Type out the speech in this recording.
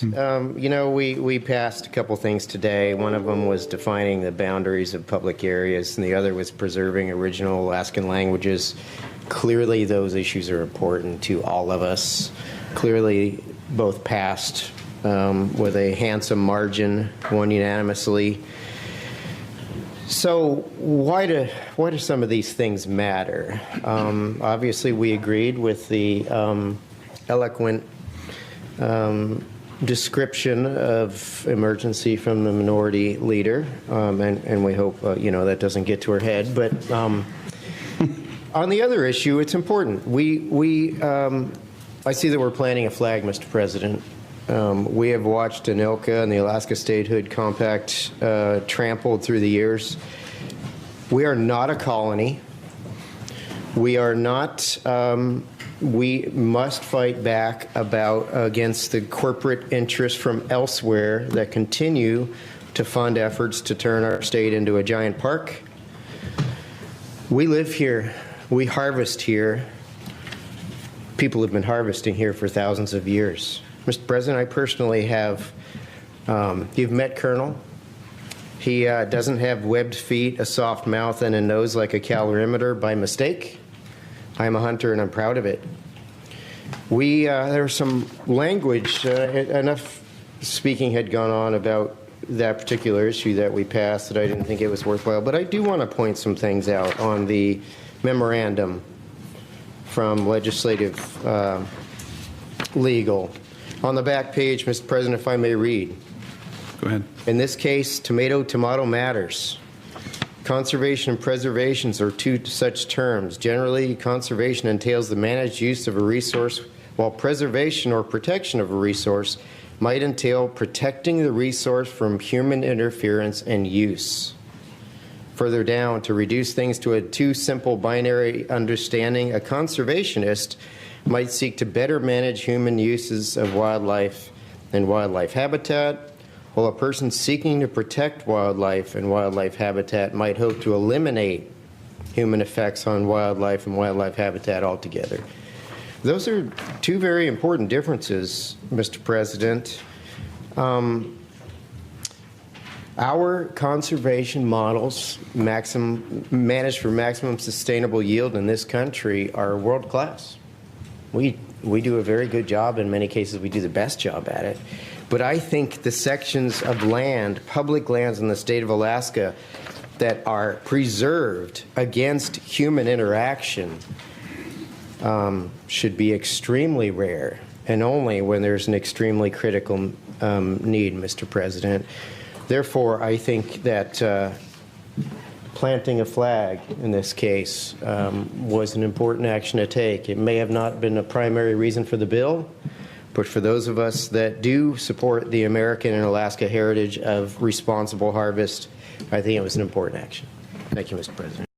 You know, we passed a couple things today. One of them was defining the boundaries of public areas, and the other was preserving original Alaskan languages. Clearly, those issues are important to all of us. Clearly, both passed with a handsome margin, won unanimously. So why do some of these things matter? Obviously, we agreed with the eloquent description of emergency from the minority leader, and we hope that doesn't get to her head. But on the other issue, it's important. I see that we're planting a flag, Mr. President. We have watched ANILCA and the Alaska Statehood Compact trampled through the years. We are not a colony. We are not. We must fight back against the corporate interests from elsewhere that continue to fund efforts to turn our state into a giant park. We live here. We harvest here. People have been harvesting here for thousands of years. Mr. President, I personally have, you've met Colonel. He doesn't have webbed feet, a soft mouth, and a nose like a calorimeter by mistake. I'm a hunter, and I'm proud of it. There was some language, enough speaking had gone on about that particular issue that we passed that I didn't think it was worthwhile. But I do want to point some things out on the memorandum from legislative legal. On the back page, Mr. President, if I may read. Go ahead. In this case, tomato matters. Conservation and preservation are two such terms. Generally, conservation entails the managed use of a resource, while preservation or protection of a resource might entail protecting the resource from human interference and use. Further down, to reduce things to a too simple binary understanding, a conservationist might seek to better manage human uses of wildlife and wildlife habitat, while a person seeking to protect wildlife and wildlife habitat might hope to eliminate human effects on wildlife and wildlife habitat altogether. Those are two very important differences, Mr. President. Our conservation models managed for maximum sustainable yield in this country are world class. We do a very good job. In many cases, we do the best job at it. But I think the sections of land, public lands in the state of Alaska, that are preserved against human interaction should be extremely rare, and only when there's an extremely critical need, Mr. President. Therefore, I think that planting a flag in this case was an important action to take. It may have not been a primary reason for the bill, but for those of us that do support the American and Alaska heritage of responsible harvest, I think it was an important action. Thank you, Mr. President.